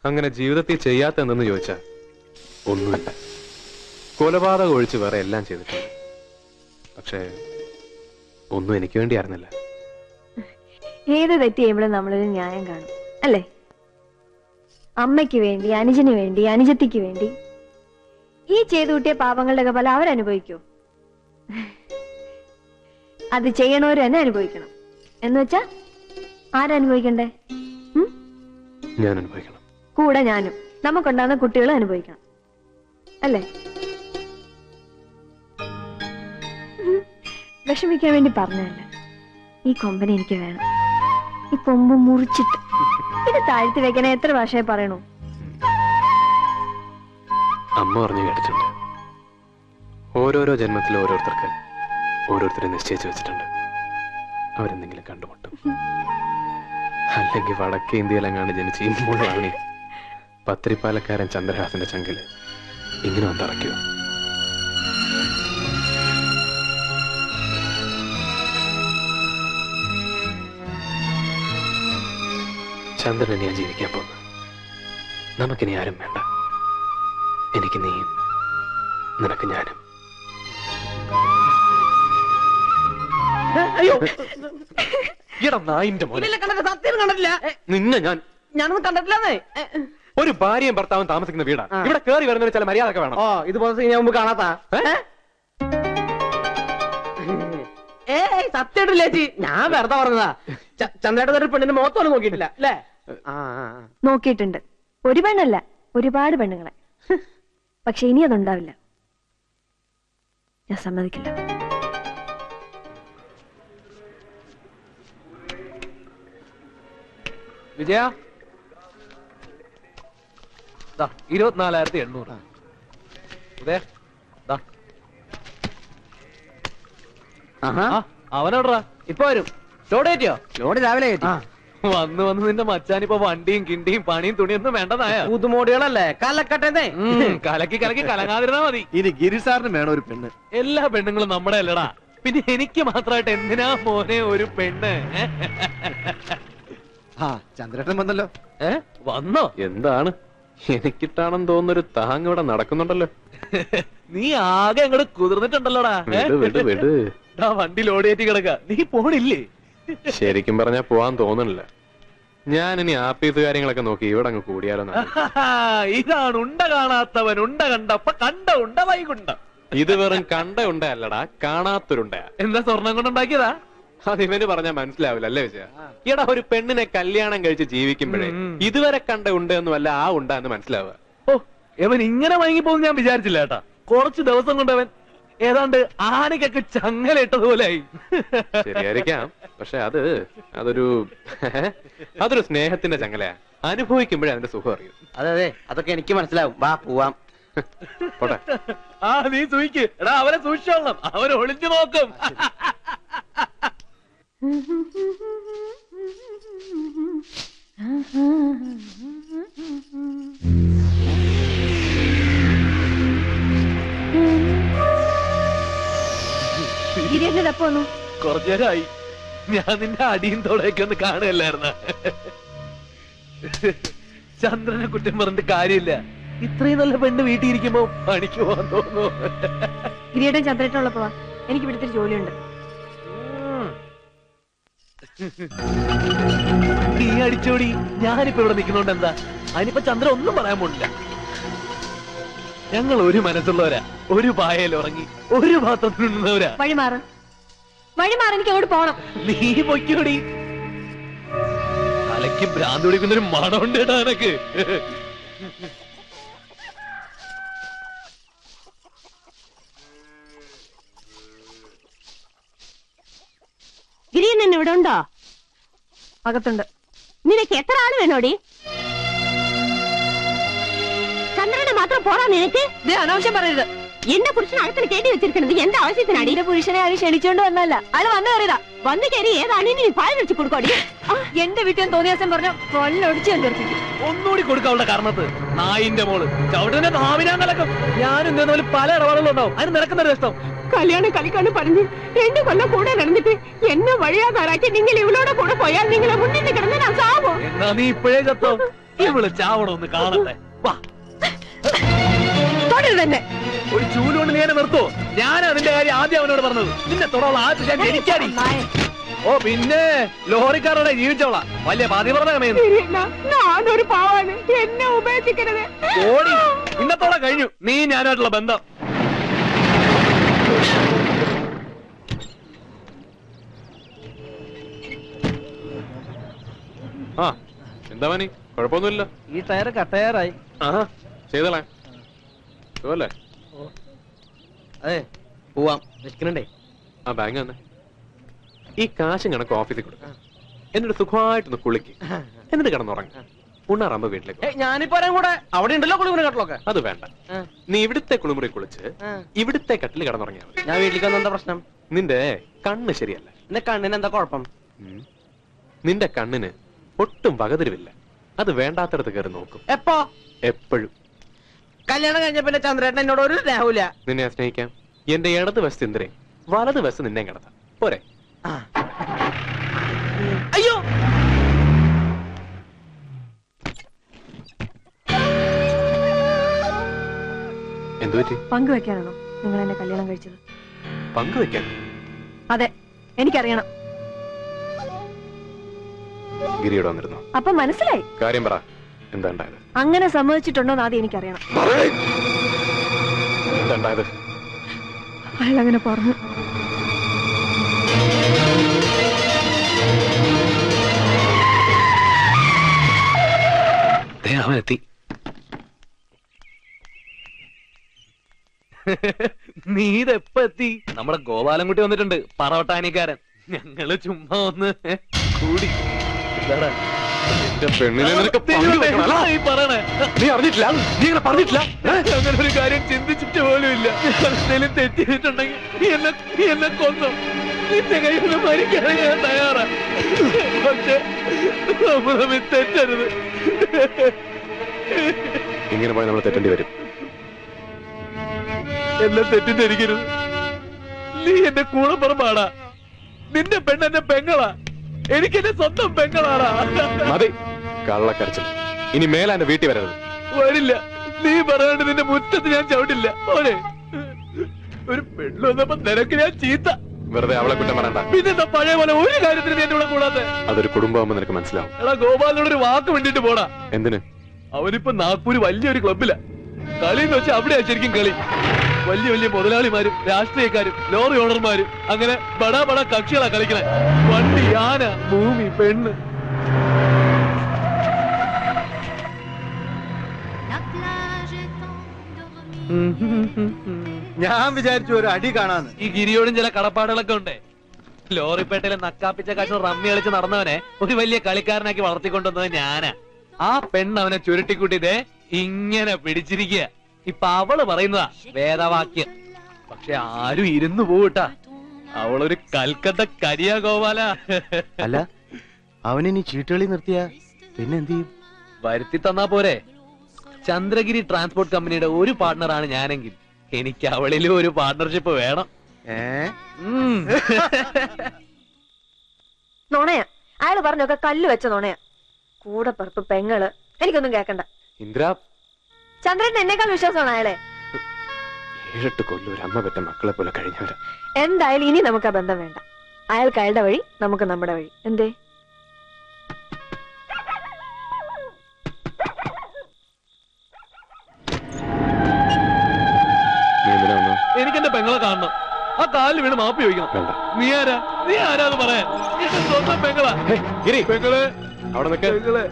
അങ്ങനെ ജീവിതത്തിൽ ചെയ്യാത്ത എന്തെന്ന് ചോദിച്ചാൽ ഒന്നുമില്ല. കൊലപാതകം ഒഴിച്ച് വേറെ എല്ലാം ചെയ്തിട്ടുണ്ട്. പക്ഷേ ഒന്നും എനിക്ക് വേണ്ടി അറിഞ്ഞില്ല. ഏത് തെറ്റ് ചെയ്യുമ്പോഴും നമ്മളൊരു ന്യായം കാണും അല്ലേ? അമ്മയ്ക്ക് വേണ്ടി, അനുജന് വേണ്ടി, അനുജത്തിക്ക് വേണ്ടി ഈ ചെയ്തു കൂട്ടിയ പാപങ്ങളുടെ ഫലം അവരനുഭവിക്കൂ. അത് ചെയ്യണവര് തന്നെ അനുഭവിക്കണം. എന്ന് വെച്ചാ ആരനുഭവിക്കണ്ടേ? ഞാൻ അനുഭവിക്കണം. കൂടെ ഞാനും. നമുക്കുണ്ടാകുന്ന കുട്ടികളും അനുഭവിക്കണം അല്ലേ? വിഷമിക്കാൻ വേണ്ടി പറഞ്ഞതല്ല. ഈ കൊമ്പനെ എനിക്ക് വേണം. ഈ കൊമ്പ് മുറിച്ചിട്ട് ഇത് താഴ്ത്തി വെക്കാൻ എത്ര ഭാഷയെ പറയണു? അമ്മ പറഞ്ഞു കേട്ടിട്ടുണ്ട്, ഓരോരോ ജന്മത്തിൽ ഓരോരുത്തർക്ക് ഓരോരുത്തരെ നിശ്ചയിച്ചു വെച്ചിട്ടുണ്ട്. അവരെന്തെങ്കിലും കണ്ടുമുട്ടും. അല്ലെങ്കിൽ വടക്കേ ഇന്ത്യയിലെങ്ങാണ്ട് ജനിച്ച് ഇമ്പോഴാണ് പത്രിപ്പാലക്കാരൻ ചന്ദ്രഹാസന്റെ ചങ്കില് ഇങ്ങനെ വന്നിറക്കിയോ? ചന്ദ്രൻ ഞാൻ ജീവിക്കാൻ പോകുന്നു. നമുക്കിനി ആരും വേണ്ട. എനിക്ക് നീയും, നിനക്ക് ഞാനും. അയ്യോ, നായിന്റെ മോനെ, സത്യം കണ്ടിട്ടില്ല. നിന്നെ ഞാനൊന്നും കണ്ടിട്ടില്ലേ. ഒരു ഭാര്യയും ഭർത്താവും താമസിക്കുന്ന വീടാ. ഇവിടെ കേറി വരുന്നതിന് ചില മര്യാദ വേണം. ഓ, ഇതുപോലെ ഞാൻ മുമ്പ് കാണാത്ത. സത്യമായിട്ടില്ല ചേച്ചി, ഞാൻ വെറുതെ പറഞ്ഞതാ. ചന്ദ്രേട്ടൻ ഒരു പെണ്ണിന്റെ മുഖത്തോളം നോക്കിയിട്ടില്ല അല്ലേ? നോക്കിയിട്ടുണ്ട്. ഒരു പെണ്ണല്ല, ഒരുപാട് പെണ്ണുങ്ങളെ. പക്ഷെ ഇനി അതുണ്ടാവില്ല. ഞാൻ സമ്മതിക്കില്ല. വിജയ 24,800. അവനോടാ ഇപ്പൊ വരും. ലോഡ് കയറ്റിയോ? ലോഡ് രാവിലെ കയറ്റി. വന്ന് നിന്റെ മച്ചാനിപ്പോ വണ്ടിയും കിണ്ടിയും പണിയും തുണിയൊന്നും വേണ്ടതായ പുതുമോടികളല്ലേ കലക്കട്ടെ. കലക്കി കലങ്ങാതിരുന്നാ മതി. ഇനി ഗിരിസാറിന് വേണം ഒരു പെണ്ണ്. എല്ലാ പെണ്ണുങ്ങളും നമ്മുടെ അല്ലടാ. പിന്നെ എനിക്ക് മാത്രമായിട്ട് എന്തിനാ മോനെ ഒരു പെണ്ണ്? ചന്ദ്രേട്ടൻ വന്നല്ലോ. വന്നോ? എന്താണ് എനിക്കിട്ടാണെന്ന് തോന്നുന്നൊരു താങ് ഇവിടെ നടക്കുന്നുണ്ടല്ലോ. നീ ആകെ അങ്ങോട്ട് കുതിർന്നിട്ടുണ്ടല്ലോടാ. വണ്ടി ലോഡ് കയറ്റി കിടക്ക. നീ പോണില്ലേ? ശരിക്കും പറഞ്ഞാ പോവാൻ തോന്നണില്ല. ഞാൻ ഇനി ആപ്പീസ് കാര്യങ്ങളൊക്കെ നോക്കി ഇവിടെ അങ്ങ് കൂടിയാലോ. ഇതാണ് ഉണ്ട കാണാത്തവൻ ഉണ്ട കണ്ടപ്പ കണ്ട ഉണ്ട വൈകുണ്ട. ഇത് വെറും കണ്ട ഉണ്ട അല്ലടാ, കാണാത്തൊരുണ്ടയാ. എന്താ സ്വർണം കൊണ്ടുണ്ടാക്കിയതാ? അത് ഇവന് പറഞ്ഞാൽ മനസ്സിലാവില്ല അല്ലേ വിജയ? എടാ, ഒരു പെണ്ണിനെ കല്യാണം കഴിച്ച് ജീവിക്കുമ്പോഴേ ഇതുവരെ കണ്ട ഉണ്ടെന്നും അല്ല ആ ഉണ്ട എന്ന് മനസ്സിലാവുക. ഓ, ഇവൻ ഇങ്ങനെ മയങ്ങിപ്പോന്ന് ഞാൻ വിചാരിച്ചില്ല കേട്ടാ. കുറച്ച് ദിവസം കൊണ്ട് അവൻ ഏതാണ്ട് ആനക്കൊക്കെ ചങ്ങലിട്ടതുപോലെയായി. ശരിയായിരിക്കാം. പക്ഷെ അതൊരു സ്നേഹത്തിന്റെ ചങ്ങലയാ. അനുഭവിക്കുമ്പോഴേ അതിന്റെ സുഖം അറിയും. അതെ, അതൊക്കെ എനിക്ക് മനസ്സിലാവും. വാ പോവാം. പോട്ടെ. നീ സൂക്ഷിക്ക്. എടാ, അവനെ സൂക്ഷിച്ചോളണം. അവൻ ഒളിഞ്ഞു നോക്കും. കുറച്ചേരായി ഞാൻ നിന്റെ അടിയും തോടെയൊക്കെ ഒന്ന് കാണുകയല്ലായിരുന്ന. ചന്ദ്രനെ കുറ്റം പറഞ്ഞിട്ട് കാര്യമില്ല. ഇത്രയും നല്ല പെണ്ണ് വീട്ടിൽ ഇരിക്കുമ്പോ പണിക്ക് പോകാൻ തോന്നുന്നു. ഗിരിയേട്ടൻ ചന്ദ്രേട്ടുള്ളപ്പോ എനിക്ക് ഇവിടുത്തെ ജോലിയുണ്ട്. നീ അടിച്ചോടി. ഞാനിപ്പോ ഇവിടെ നിൽക്കുന്നോണ്ട് എന്താ? അതിനിപ്പോ ചന്ദ്രൻ ഒന്നും പറയാൻ പോണില്ല. ഞങ്ങൾ ഒരു മനസ്സുള്ളവരാ. ഒരു പായയിൽ ഉറങ്ങി ഒരു പാത്രത്തിനുള്ളവരാ. വഴിമാറ്, എനിക്ക് അങ്ങോട്ട് പോണം. നീ പൊയ്ക്കോടി. തലയ്ക്ക് ഭ്രാന്ത് പിടിക്കുന്നൊരു മണമുണ്ട് കേട്ടോ എനക്ക്. ഗിരിയൻ ഇവിടെ ഉണ്ടോ? അകത്തുണ്ട്. നിനക്ക് എത്ര ആള് വേണോടി? ചന്ദ്രനെ മാത്രം പോരാ നിനക്ക്? അനാവശ്യം പറയരുത്. എന്റെ പുരുഷനകത്തിന് കേട്ടി വെച്ചിരിക്കണത് എന്റെ ആവശ്യത്തിനാടി. എന്റെ പുരുഷനെ ആരും ക്ഷണിച്ചോണ്ട് വന്നല്ല, അയാൾ വന്നു കയറിയതാ. വന്നു കയറി ഏതാണ് നീ പാൽ വെച്ച് കൊടുക്കോടി? എന്റെ വീട്ടിൽ തോന്നിയ ദിവസം പറഞ്ഞു കൊല്ലൊടിച്ച് ഞാൻ തീർപ്പിക്കും. ഒന്നുകൂടി കൊടുക്കാവുള്ള കാരണത്ത് നായിന്റെ മോള് ചവിട്ടനെ നാവിനാൻ നടക്കും. ഞാനും ഇതേപോലെ പല ഇടപാടുകളും ഉണ്ടാവും. അതിന് നടക്കുന്ന രസം. കല്യാണം കളിക്കാണ് പറഞ്ഞ് 2 കൊല്ലം കൂടെ നടന്നിട്ട് എന്നെ വഴിയാതാറാക്കി നിങ്ങൾ ഇവളോടെ കൂടെ പോയാൽ നിങ്ങളെ മുന്നിൽ കിടന്ന് ഞാൻ സാവോ? എന്നാ നീ ഇപ്പോഴേ ചത്തോ? ഇവള് ചാവണമെന്ന് കാണട്ടെ. വാ, തൊടരുത് തന്നെ. ഒരു ചൂലുകൊണ്ട് നീ എന്നെ നിർത്തോ? ഞാൻ അതിന്റെ കാര്യം ആദ്യം അവനോട് പറഞ്ഞത്. നിന്നെ തൊടാനുള്ള ആദ്യം ഞാൻ എനിക്കാടി. ഓ പിന്നെ ലോറിക്കാരുടെ ജീവിച്ചോളാ, വലിയ പതിവ്രതമേന്ന്. ഞാനൊരു പാവാണ്, എന്നെ ഉപേക്ഷിക്കരുത്. ഓടി, ഇന്നത്തോടെ കഴിഞ്ഞു നീ ഞാനായിട്ടുള്ള ബന്ധം. ആ എന്താ മനി, കുഴപ്പമൊന്നുമില്ല. ഈ ടയർ കട്ടയറായി. ആഹാ, ചെയ്തോളാം. സുഖല്ലേ? അതെ, പോവാം. വിളിക്കണേ. ആ ബാങ്ക് തന്നെ. ഈ കാശും കണക്ക് ഓഫീസിൽ കൊടുക്കാം. എന്നിട്ട് സുഖമായിട്ടൊന്ന് കുളിക്ക്, എന്നിട്ട് കിടന്നുറങ്ങ. ഉണ്ണാറാകുമ്പോ വീട്ടിലേക്ക് വാ. ഞാനിപ്പോ വരാൻ കൂടെ. അവിടെ ഉണ്ടല്ലോ കുളിമുറി കട്ടലൊക്കെ. അത് വേണ്ട, നീ ഇവിടുത്തെ കുളിമുറി കുളിച്ച് ഇവിടുത്തെ കട്ടിൽ കിടന്നുറങ്ങിയാ മതി. ഞാൻ വീട്ടിലേക്ക് വന്ന എന്താ പ്രശ്നം? നിന്റെ കണ്ണ് ശരിയല്ല. എന്റെ കണ്ണിന് എന്താ കുഴപ്പം? നിന്റെ കണ്ണിന് ഒട്ടും വകതിരിവില്ല. അത് വേണ്ടാത്തടത്ത് കയറി നോക്കും എപ്പോ? എപ്പോഴും. കല്യാണം കഴിഞ്ഞ പിന്നെ ചന്ദ്രേട്ടൻ എന്നോട് ഒരു സ്നേഹമില്ല. നിന്നെ ഞാൻ സ്നേഹിക്കാം. എന്റെ ഇടത് വശത്ത് ഇന്ദ്രയും വലത് വശത്ത് നിന്നെ കിടത്താം. പോരെ? അയ്യോ, എന്തു പറ്റി? പങ്കുവെക്കാനാണോ നിങ്ങൾ എന്നെ കല്യാണം കഴിച്ചത്? പങ്കുവെക്കാൻ? അതെ, എനിക്കറിയണം. ഗിരിയോട് വന്നിരുന്നോ? അപ്പൊ മനസ്സിലായി. കാര്യം പറ, എന്താ ഉണ്ടായത്? അങ്ങനെ സമ്മതിച്ചിട്ടുണ്ടോന്ന് ആദ്യം എനിക്കറിയണം. എന്താ ഉണ്ടായത്? അയാൾ അങ്ങനെ പറഞ്ഞു. അവനെത്തി. നീ ഇതെപ്പ എത്തി? നമ്മുടെ ഗോപാലൻകുട്ടി വന്നിട്ടുണ്ട്, പറവട്ടാനിക്കാരൻ. ഞങ്ങള് ചുമ്മാ ഒന്ന് കൂടി. എന്താടാ എന്റെ പെണ്ണിനെ നിനക്ക് പങ്കുവെക്കണം, അല്ല? ഈ പറയണേ? നീ അറിഞ്ഞിട്ടില്ല? നീ അങ്ങനെ പറഞ്ഞിട്ടില്ല? അങ്ങനെ ഒരു കാര്യം ചിന്തിച്ചിട്ട് പോലും ഇല്ല. എന്തെങ്കിലും തെറ്റ് ചെയ്തിട്ടുണ്ടെങ്കിൽ നീ എന്നെ കൊന്നു. നിന്റെ കയ്യിൽ മരിക്കാൻ ഞാൻ തയ്യാറാ. പക്ഷെ നമ്മൾ തമ്മിൽ തെറ്റരുത്. ഇങ്ങനെ പോയി നമ്മൾ തെറ്റേണ്ടി വരും. എന്നെ തെറ്റിദ്ധരിക്കരുത്. നീ എന്റെ കൂടെ പറമ്പാടാ. നിന്റെ പെണ്ണെന്റെ പെങ്ങളാ. എനിക്കെന്റെ സ്വന്തം പെങ്ങളാടാ. മതി കള്ളക്കരച്ചിൽ. ഇനി മേലെ എന്റെ വീട്ടിൽ വരരുത്. വരില്ല. നീ പറയാണ്ട് നിന്റെ മുറ്റത്ത് ഞാൻ ചവിട്ടില്ല. ഓനെ ഒരു പെണ്ണു വന്നപ്പോ നിനക്ക് ഞാൻ ചീത്ത. വെറുതെ അവളെ കുറ്റം പറയണ്ട. പിന്നെ പഴയ പോലെ ഒരു കാര്യത്തിന് നീ എന്റെ കൂടെ കൂടാതെ. അതൊരു കുടുംബമാകുമ്പോ നിനക്ക് മനസ്സിലാവും. എടാ, ഗോപാലിനോട് ഒരു വാക്ക് വേണ്ടിട്ട് പോടാ. എന്തിന്? അവനിപ്പോ നാഗ്പൂര് വലിയൊരു ക്ലബിലാ. കളി എന്ന് വെച്ചാൽ അവിടെയാ ശരിക്കും കളി. വലിയ വലിയ മുതലാളിമാരും രാഷ്ട്രീയക്കാരും ലോറി ഓണർമാരും അങ്ങനെ ബടാ ബടാ കക്ഷികളാ കളിക്കണേ. വണ്ടി, ആന, ഭൂമി, പെണ്ണ്. ഞാൻ വിചാരിച്ചു ഒരു അടി കാണാന്ന്. ഈ ഗിരിയോടും ചില കടപ്പാടുകളൊക്കെ ഉണ്ടേ. ലോറിപ്പേട്ടയിലെ നക്കാപ്പിച്ച കാശ് റമ്മി കളിച്ച് നടന്നവനെ ഒരു വലിയ കളിക്കാരനാക്കി വളർത്തിക്കൊണ്ടുവന്നത് ഞാനാ. ആ പെണ്ണ് അവനെ ചുരുട്ടിക്കൂട്ടിതേ ഇങ്ങനെ പിടിച്ചിരിക്കുക. ഇപ്പൊ അവള് പറയുന്നതാ വേദവാക്യം. പക്ഷെ ആരും ഇരുന്നു പോവട്ടാ. അവളൊരു കൽക്കത്ത കരിയാ ഗോപാല. അല്ല, അവനിനി ചീട്ടുകളി നിർത്തിയ പിന്നെ എന്ത് ചെയ്യും? വരുത്തി തന്നാ പോരെ. ചന്ദ്രഗിരി ട്രാൻസ്പോർട്ട് കമ്പനിയുടെ ഒരു പാർട്ണറാണ് ഞാനെങ്കിൽ എനിക്ക് അവളിലും ഒരു പാർട്ണർഷിപ്പ് വേണം. നുണയാ അയാൾ പറഞ്ഞൊക്കെ കല്ല് വെച്ച നുണയാ. കൂടെ പറപ്പ് പെങ്ങള്, എനിക്കൊന്നും കേക്കണ്ട. ഇന്ദ്ര, ചന്ദ്രൻ എന്നേക്കാൾ വിശ്വാസമാണ് അയാളെ. 7-8 കൊല്ലം ഒരു അമ്മ പെറ്റ മക്കളെ പോലെ കഴിഞ്ഞവരാ. എന്തായാലും ഇനി നമുക്ക് ആ ബന്ധം വേണ്ട. അയാൾക്ക് അയാളുടെ വഴി, നമുക്ക് നമ്മുടെ വഴി. എന്തേ? നീ എന്തിനാ വന്നേ? എനിക്കെന്റെ പെങ്ങളെ കാണണം. ആ കാലിൽ വീണ് മാപ്പി ചോദിക്കണം. വേണ്ട. നീ ആരാന്ന് പറയാൻ? എന്റെ സ്വന്തം പെങ്ങളാ. ഗിരി, പെങ്ങളെ അവിടെ നിൽക്ക്. പെങ്ങളെ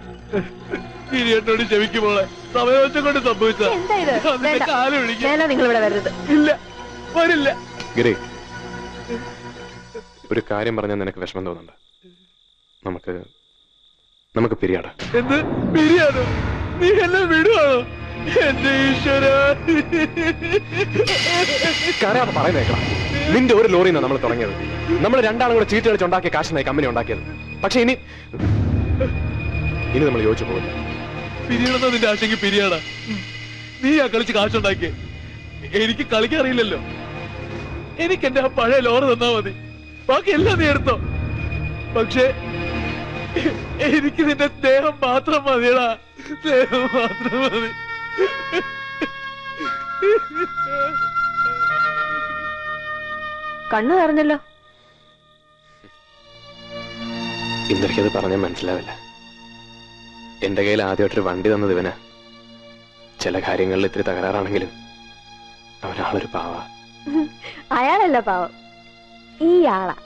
ഗിരിയേട്ടനോട് ക്ഷമിക്കുമ്പോളെ സമയവശം കൊണ്ട് സംഭവിച്ച എന്താ ഇത്? വേണ്ട. കാല് പിടിക്കാൻ. മേലെ നിങ്ങൾ ഇവിടെ വരരുത്. ഇല്ല, വരില്ല. ഗിരി, ഒരു കാര്യം പറഞ്ഞാൽ നിനക്ക് വിഷമം തോന്നുന്നുണ്ട്. നമുക്ക് പിരിയാടാ. എന്ത് ബിരിയാണോ? നീ എന്നെ വിടുവാണോ? എന്റെ ഈശ്വര, കരയാതെ പറയുന്നേക്കണം. നിന്റെ ഒരു ലോറിന്നാ നമ്മൾ തുടങ്ങിയത്. നമ്മൾ രണ്ടാളും കൂടെ ചീട്ട് കളിച്ച് ഉണ്ടാക്കിയ കാശിനായി കമ്പനി ഉണ്ടാക്കിയത്. പക്ഷെ ഇനി നമ്മൾ യോജിച്ചു പോകില്ല. പിരിയണമെന്നോ നിന്റെ ആശയ്ക്ക് പിരിയാടാ. നീ ആ കളിച്ച് കാശുണ്ടാക്കിയ. എനിക്ക് കളിക്കാൻ അറിയില്ലല്ലോ. എനിക്ക് എന്റെ ആ പഴയ ലോറി തന്നാ മതി. ബാക്കി എല്ലാം നീ എടുത്തോ. പക്ഷെ എനിക്ക് നിന്റെ സ്നേഹം മാത്രം മതിയടാ. സ്നേഹം മാത്രം മതി. കണ്ണു നിറഞ്ഞല്ലോ. ഇന്ദർക്കത് പറഞ്ഞാൽ മനസ്സിലാവില്ല. എന്റെ കയ്യിൽ ആദ്യമായിട്ടൊരു വണ്ടി തന്നത് ഇവനാ. ചില കാര്യങ്ങളിൽ ഇത്തിരി തകരാറാണെങ്കിലും അവനാളൊരു പാവ. അയാളല്ല പാവം, ഈ ആളാ.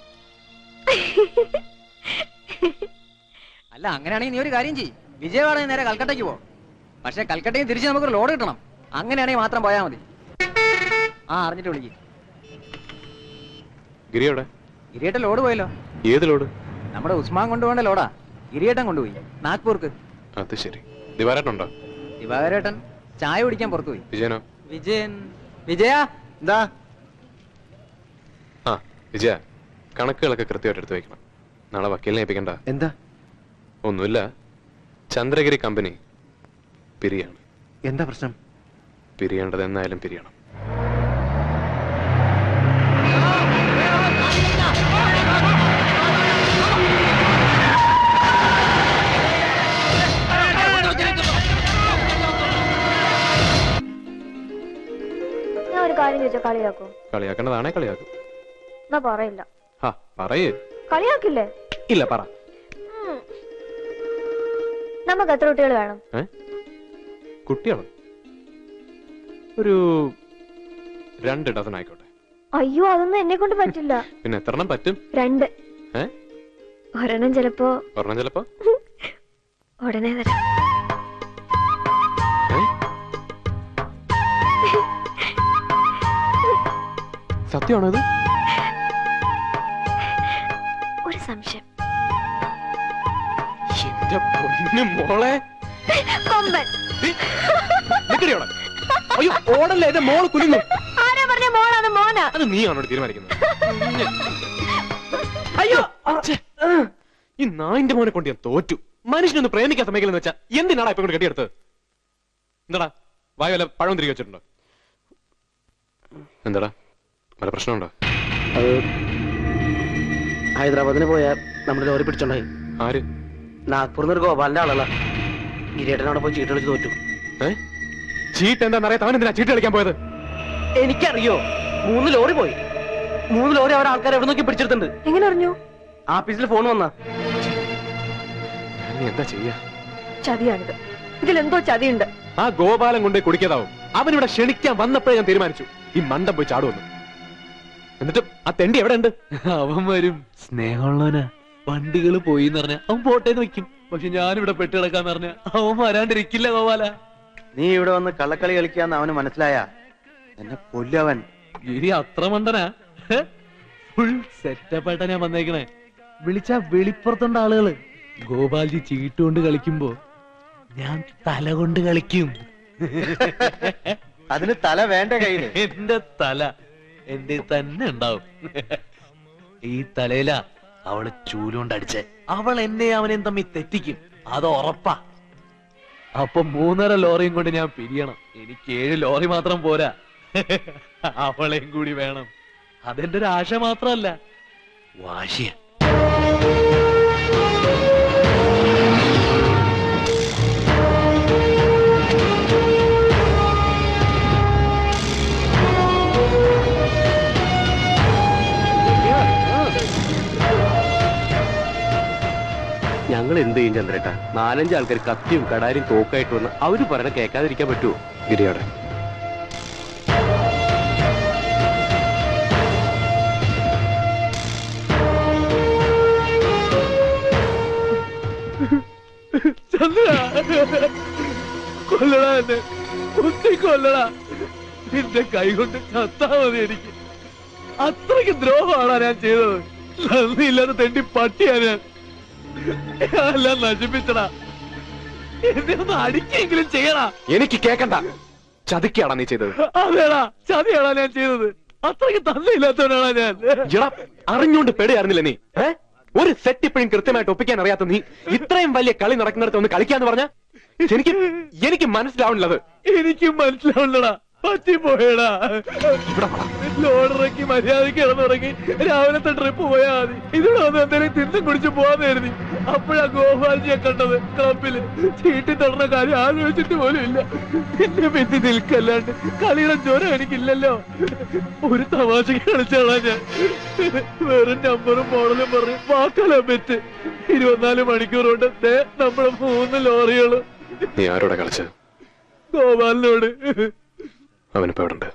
അല്ല അങ്ങനെയാണെങ്കിൽ നീ ഒരു കാര്യം ചെയ്യ്, വിജയവാഡ നേരെ കൽക്കട്ടയ്ക്ക് പോ. പക്ഷെ കൽക്കട്ടയിൽ തിരിച്ച് നമുക്കൊരു ലോഡ് കിട്ടണം. അങ്ങനെയാണെങ്കിൽ മാത്രം പോയാൽ മതി. ആ അറിഞ്ഞിട്ട് വിളിക്ക്. ഗിരിയോടെ ഗിരിയേട്ടൻ ലോഡ് പോയല്ലോ. ഏത് ലോഡ്? നമ്മുടെ ഉസ്മാൻ കൊണ്ടുപോകേണ്ട ലോഡാ ഗിരിയേട്ടൻ കൊണ്ടുപോയി നാഗ്പൂർക്ക്. അത് ശരി. ദിവാരേട്ടുണ്ടോ? ദിവാകരേട്ടൻ ചായ കുടിക്കാൻ പുറത്തു പോയി. വിജയനോ? വിജയ എന്താ? ആ വിജയ, കണക്കുകളൊക്കെ കൃത്യമായിട്ട് എടുത്തു വെക്കണം. നാളെ വക്കീലിനെ ഏൽപ്പിക്കണ്ട. എന്താ? ഒന്നുമില്ല, ചന്ദ്രഗിരി കമ്പനി പിരിയാണ്. എന്താ പ്രശ്നം? പിരിയേണ്ടത് എന്നായാലും പിരിയണം. ഞാൻ ഒരു കാര്യം ചോദിച്ചാ കളിയാക്കോ? കളിയാക്കേണ്ടതാണേ കളിയാക്കും. എന്നാ പറയില്ല. ഹാ പറയേ. കളിയാക്കില്ലേ? ഇല്ല പറ. നമുക്ക് എത്ര കുട്ടികൾ വേണം? കുട്ടികളോ? ഒരു 2 ഡസൻ ആയിക്കോട്ടെ. അയ്യോ, അതൊന്നും എന്നെ കൊണ്ട് പറ്റില്ല. പിന്നെ എത്ര എണ്ണം പറ്റും? 2. ഒരെണ്ണം ചിലപ്പോ ഒരെണ്ണം ചിലപ്പോ ഉടനെ തരാം. സത്യമാണോ ഇത്? ഒരു സംശയം. എന്റെ പൊന്നു മോളെ. കൊമ്പൻ. നിക്കടിയോടെ. അയ്യോ ഓടല്ലേ, എന്റെ മോള് കുലുങ്ങും. ആരാ പറഞ്ഞ മോളാണ് മോനാ? അത് നീയാണോ തീരുമാനിക്കുന്നത്? അയ്യോ ഛെ, ഈ നായിന്റെ മോനെ കൊണ്ട് ഞാൻ തോറ്റു. മനുഷ്യനൊന്ന് പ്രേമിക്കാൻ സമ്മതിക്കില്ലെന്ന് വെച്ചാ എന്തിനാടാ ഇപ്പൊ കൊണ്ട് കെട്ടിയെടുത്തത്? എന്താടാ വായ വല്ല പഴം തിരികെ വെച്ചിട്ടുണ്ടോ? എന്താടാ വല്ല പ്രശ്നമുണ്ടോ? അത് ഹൈദരാബാദിന് പോയ നമ്മുടെ ലോറി പിടിച്ചോണ്ടായി. ആര്? നാഗ്പൂരിൽ ഒരു ഗോപാലിന്റെ ആളല്ല. ഗിരിയേട്ടനോടെ പോയി ചീട്ട് കളിച്ച് തോറ്റു. ചീട്ട് എന്താണെന്നറിയാം. അവൻ എന്തിനാ ചീട്ട് കളിക്കാൻ പോയത്? എനിക്കറിയോ, 3 ലോറി പോയി. 3 ലോറി അവർ ആൾക്കാരെ എവിടെ നോക്കി പിടിച്ചെടുത്തിട്ടുണ്ട്. എങ്ങനെ അറിഞ്ഞു? ആഫീസിൽ ഫോൺ വന്നാ. ഞാൻ എന്താ ചെയ്യാ? ചതിയാണിത്. ഇതിലെന്തോ ചതിയുണ്ട്. ആ ഗോപാലൻ കൊണ്ടേ കുടിക്കാതാവും. അവൻ ഇവിടെ ക്ഷണിക്കാൻ വന്നപ്പോഴേ ഞാൻ തീരുമാനിച്ചു ഈ മണ്ടം പോയി ചാടുവന്നു. എന്നിട്ട് ആ തെണ്ടി എവിടെ ഉണ്ട്? അവൻ വരും. സ്നേഹമുള്ളവനാ. വണ്ടികൾ പോയി എന്ന് പറഞ്ഞ അവൻ പോട്ടേന്ന് വെക്കും. പക്ഷെ ഞാനിവിടെ പെട്ട് കിടക്കാന്ന് പറഞ്ഞ അവൻ വരാണ്ടിരിക്കില്ല ഗോപാല. നീ ഇവിടെ വന്ന് കള്ളക്കളി കളിക്കാന്ന് അവന് മനസ്സിലായ എന്നെ കൊല്ലവൻ. ഗിരി അത്ര മണ്ടനാ? ഫുൾ സെറ്റപ്പായിട്ടാ ഞാൻ വന്നേക്കണേ. വിളിച്ചാ വെളിപ്പുറത്തുണ്ട് ആളുകള്. ഗോപാൽജി ചീട്ടുകൊണ്ട് കളിക്കുമ്പോ ഞാൻ തല കൊണ്ട് കളിക്കും. അതിന് തല വേണ്ട കയ്യില്. എന്റെ തല എന്റെ തന്നെ ഉണ്ടാവും. ഈ തലയില അവള് ചൂലുകൊണ്ട് അടിച്ചേ. അവൾ എന്നെ അവനെയും തമ്മിൽ തെറ്റിക്കും, അത് ഉറപ്പാ. അപ്പൊ 3.5 ലോറിയും കൊണ്ട് ഞാൻ പിരിയണം. എനിക്ക് 7 ലോറി മാത്രം പോരാ, അവളെയും കൂടി വേണം. അതെന്റെ ഒരു ആശ മാത്രമല്ല, വാശിയ. ഞങ്ങൾ എന്ത് ചെയ്യും ചന്ദ്രേട്ടാ? 4-5 ആൾക്കാർ കത്തിയും കടാരും തോക്കായിട്ട് വന്ന് അവര് പറയണ കേൾക്കാതിരിക്കാൻ പറ്റുമോ? ഗിരിയോടെ കൊല്ലടാ എന്നെ, കുത്തി കൊല്ലടാ. നിന്റെ കൈ കൊണ്ട് ചത്താ മതി എനിക്ക്. അത്രയ്ക്ക് ദ്രോഹമാണോ ഞാൻ ചെയ്തത്? നന്ദിയില്ലാതെ തെണ്ടി പട്ടിയാ ഞാൻ. എല്ലാം നശിപ്പിച്ചടാ. എന്നെ ഒന്ന് അടിക്കെങ്കിലും ചെയ്യടാ. എനിക്ക് കേക്കണ്ട. ചതിക്കാടാ നീ ചെയ്തത്. അതേടാ, ചതിയാടാ ഞാൻ ചെയ്തത്. അത്രയ്ക്ക് തന്നില്ലാത്തവനാണാ ഞാൻ. എടാ അറിഞ്ഞോണ്ട് പെടുകയായിരുന്നില്ല നീ. ഒരു സെറ്റ് ഇപ്പോഴും കൃത്യമായിട്ട് ഒപ്പിക്കാൻ അറിയാത്ത നീ ഇത്രയും വലിയ കളി നടക്കുന്നിടത്ത് ഒന്ന് കളിക്കാന്ന് പറഞ്ഞ എനിക്ക് മനസ്സിലാവണില്ലത്. എനിക്കും മനസ്സിലാവണ്ടടാ, പറ്റിപ്പോയടാ. ലോഡറക്കി മര്യാദക്ക് കിടന്നുറങ്ങി രാവിലത്തെ ട്രിപ്പ് പോയാൽ മതി. ഇതിവിടെ വന്ന് എന്തെങ്കിലും തിന്നും കുടിച്ച് പോവാന്ന് കരുതി അപ്പോഴാ ഗോപാൽജിയെ കണ്ടത് ക്ലബില്. ചീട്ടി തൊടുന്ന കാര്യം ആലോചിച്ചിട്ട് പോലും ഇല്ല. എന്നെ പറ്റി നിൽക്കല്ലാണ്ട് കളിയുടെ ജ്വരം എനിക്കില്ലല്ലോ. ഒരു തമാശക്ക് കളിച്ചാളാ ഞാൻ. വെറും നമ്പറും മോഡലും പറഞ്ഞ് വാക്കാലാൻ പറ്റ്. 24 മണിക്കൂർ കൊണ്ട് നമ്മള് 3 ലോറികള്. നീ ആരോടെ കളിച്ച? ഗോപാലിനോട്. അവനിപ്പോ എവിടെ ഉണ്ട്?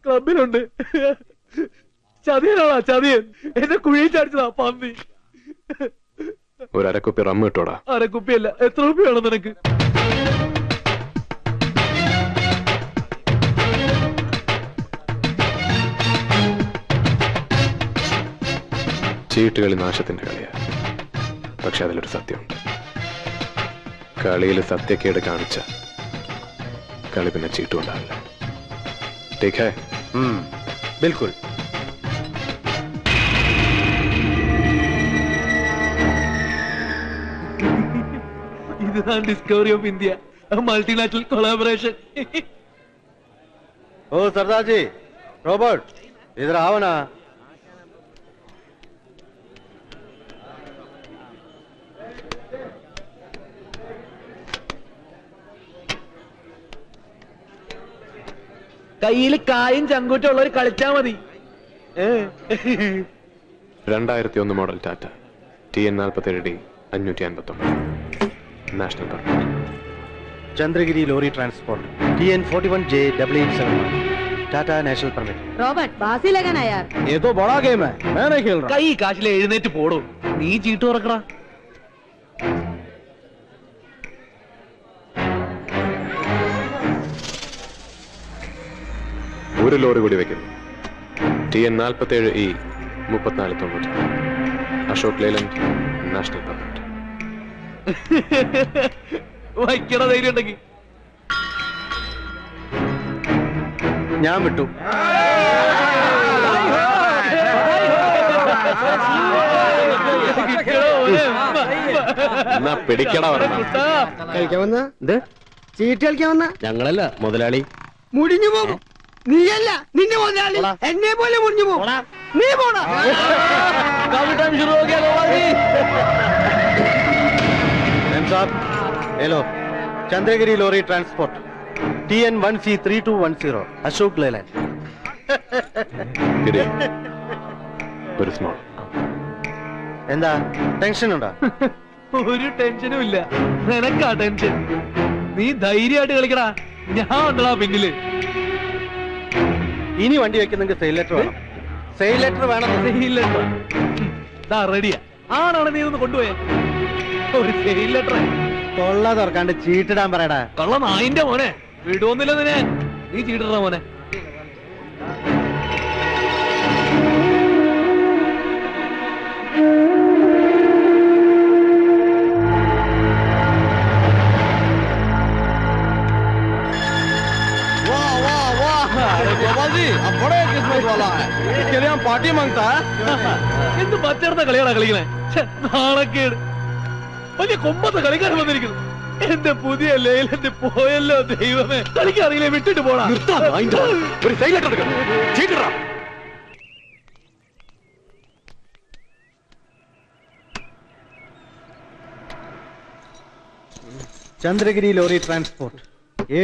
ക്ലബിലുണ്ട്. ചതിയനാളാ ചതിയൻ. എന്നെ കുഴിയിൽ ചാടിച്ചതാ പന്നി. ഒരു അരക്കുപ്പി റമ്മ് കിട്ടോടാ. അരക്കുപ്പിയല്ല, എത്ര രൂപ വേണം നിനക്ക്? ചീട്ടുകളി നാശത്തിന്റെ കളിയാ. പക്ഷെ അതിലൊരു സത്യമുണ്ട്. കളിയിൽ സത്യക്കേട് കാണിച്ച കളി പിന്നെ ചീട്ടുകൊണ്ടാവില്ല. ठीक है? ബിൽക്കുൽ. ഇതാണ് discovery of India, multinational collaboration. ഓ सरदार जी, रॉबर्ट इधर आओ ना. കയ്യിൽ കായും ചങ്കൂറ്റും ഉള്ളവർ കളിച്ചാ മതി. 2001 model Tata TN 47D 559 national permit. Chandragiri lorry transport TN 41J 887 Tata national permit. Robert बासी लगाना यार. ये तो बड़ा गेम है, मैं नहीं खेल रहा. കൈ കാശിലെ എഴുന്നേറ്റ് പോടോ. നീ ചീട്ട് തുറക്കടാ. ഒരു ലോറി കൂടി വെക്കുന്നു. TN 47E 3490 Ashok Leyland national permit. വയ്ക്കണ ധൈര്യം ഉണ്ടെങ്കിൽ ഞാൻ വിട്ടു. എന്നാ പിടിക്കടാ പറഞ്ഞ. കളിക്കാൻ വന്ന ചീട്ട് കളിക്കാൻ വന്ന ഞങ്ങളല്ല മുതലാളി. മുടിഞ്ഞു പോകും. നീയല്ല, നിന്റെ മുതലാളി എന്നെ പോലെ മുടിഞ്ഞു പോകും. നീ പോണ. साहब hello, Chandragiri lorry transport TN 1C 3210 Ashok Leyland. ഇടി. ഒരു സ്മോൾ. എന്താ ടെൻഷൻ ഉണ്ടോ? ഒരു ടെൻഷനും ഇല്ല. നിനക്കാ ടെൻഷൻ. നീ ധൈര്യമായിട്ട് കളിക്കടാ. ഞാൻ ഉണ്ടടാ പിന്നില്. ഇനി വണ്ടി വെക്കുന്നെങ്കിൽ സെയിൽ ലെറ്റർ വേണം. സെയിൽ ലെറ്റർ വേണം. റെഡിയാ. ആണാണ് നീ ഒന്ന് കൊണ്ടുപോയേ. ഒരു സെയിൽ ലെറ്റർ. തൊള്ള തുറക്കാണ്ട് ചീട്ടിടാൻ പറയടാ. കള്ള നായിന്റെ മോനെ വിടുവൊന്നില്ല നിന്നെ. നീ ചീട്ടിട മോനെ. പാർട്ടി മാങ്താ. എന്ത് പച്ചർന്ന കളിയാടാ കളിക്കണേ. നാണക്കേട്. വലിയ കൊമ്പത്തെ കളിക്കാരൻ വന്നിരിക്കുന്നു. എന്റെ പുതിയ ലേലന്റ് പോയല്ലോ ദൈവമേ. കളിക്കറിയില്ലേ, വിട്ടിട്ട് പോടാ. ഒരു സെയിൽ ലെറ്റർ എടുക്കണം. ചീട്ടിടാ. ചന്ദ്രഗിരി ലോറി ട്രാൻസ്പോർട്ട്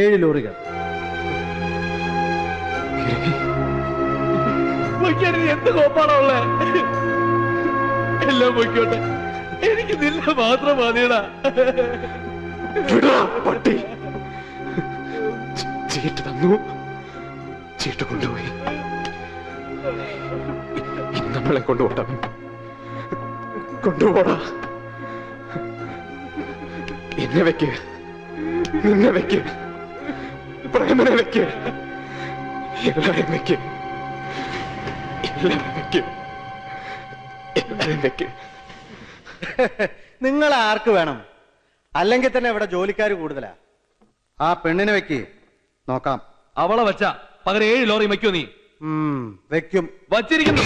7 ലോറികൾ. എന്ത് കോപ്പാണോ ഉള്ളേ? എല്ലാം പൊയ്ക്കോട്ടെ. എനിക്ക് നിന്നെ മാത്രം മതിയടാ. പട്ടി. ചീട്ട് തന്നു, ചീട്ട് കൊണ്ടുപോയി. നമ്മളെ കൊണ്ടുപോട്ടാ. കൊണ്ടുപോടാ. എന്നെ വെക്ക്, നിന്നെ വെക്ക്, പ്രേമനെ വെക്ക്, എല്ലാവരും വെക്ക്, എല്ലാവരും വെക്ക്, എല്ലാവരും വെക്ക്. നിങ്ങൾ ആർക്ക് വേണം? അല്ലെങ്കിൽ തന്നെ ഇവിടെ ജോലിക്കാർ കൂടുതലാ. ആ പെണ്ണിനെ വെക്ക്, നോക്കാം. അവളെ വച്ച പകരം 7 ലോറി വയ്ക്കോ നീ? വെക്കും. വച്ചിരിക്കുന്നു.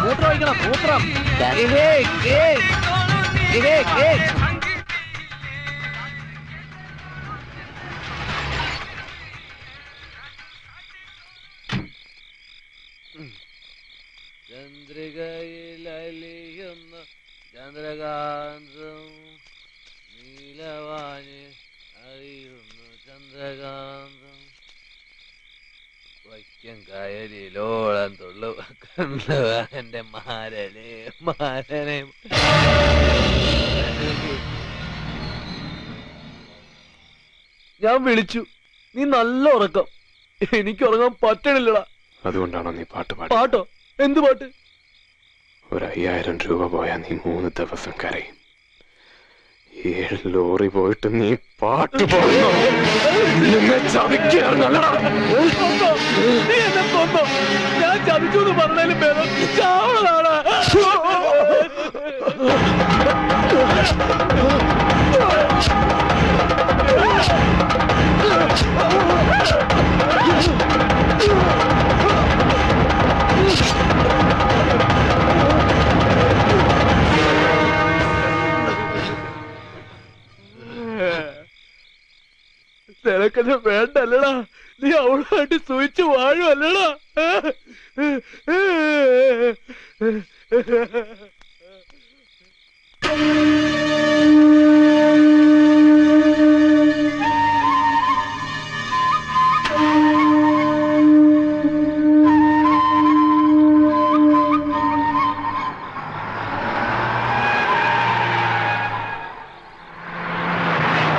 മൂത്രം ഒഴിക്കണം മൂത്രം. ചന്ദ്രികയിൽ അലിയുന്ന ചന്ദ്രകാന്തം നീലവാന് അറിയുന്നു ചന്ദ്രകാന്തം വയ്ക്കം കായലിലോളം തുള്ളു എന്റെ മാരനെ മാരനെ. ഞാൻ വിളിച്ചു, നീ നല്ല ഉറക്കം. എനിക്ക് ഉറങ്ങാൻ പറ്റണില്ലടാ. അതുകൊണ്ടാണോ നീ പാട്ട് പാടി? പാട്ടോ? എന്ത് പാട്ട്? ഒരു 5000 രൂപ പോയാൽ നീ 3 ദിവസം കരയും. 7 ലോറി പോയിട്ട് നീ പാട്ട് പാടുന്നു. നിന്നെ ചതിക്കുകയായിരുന്നല്ലടാ. നീ എന്നെ കൊന്നോ? ഞാൻ ചതിച്ചു എന്ന് പറഞ്ഞാലും പേരോ ചാവളാണ്. നിനക്കത് വേണ്ടല്ലടാ. നീ അവളുമായിട്ട് സൂചിച്ചു വാഴുമല്ലടാ.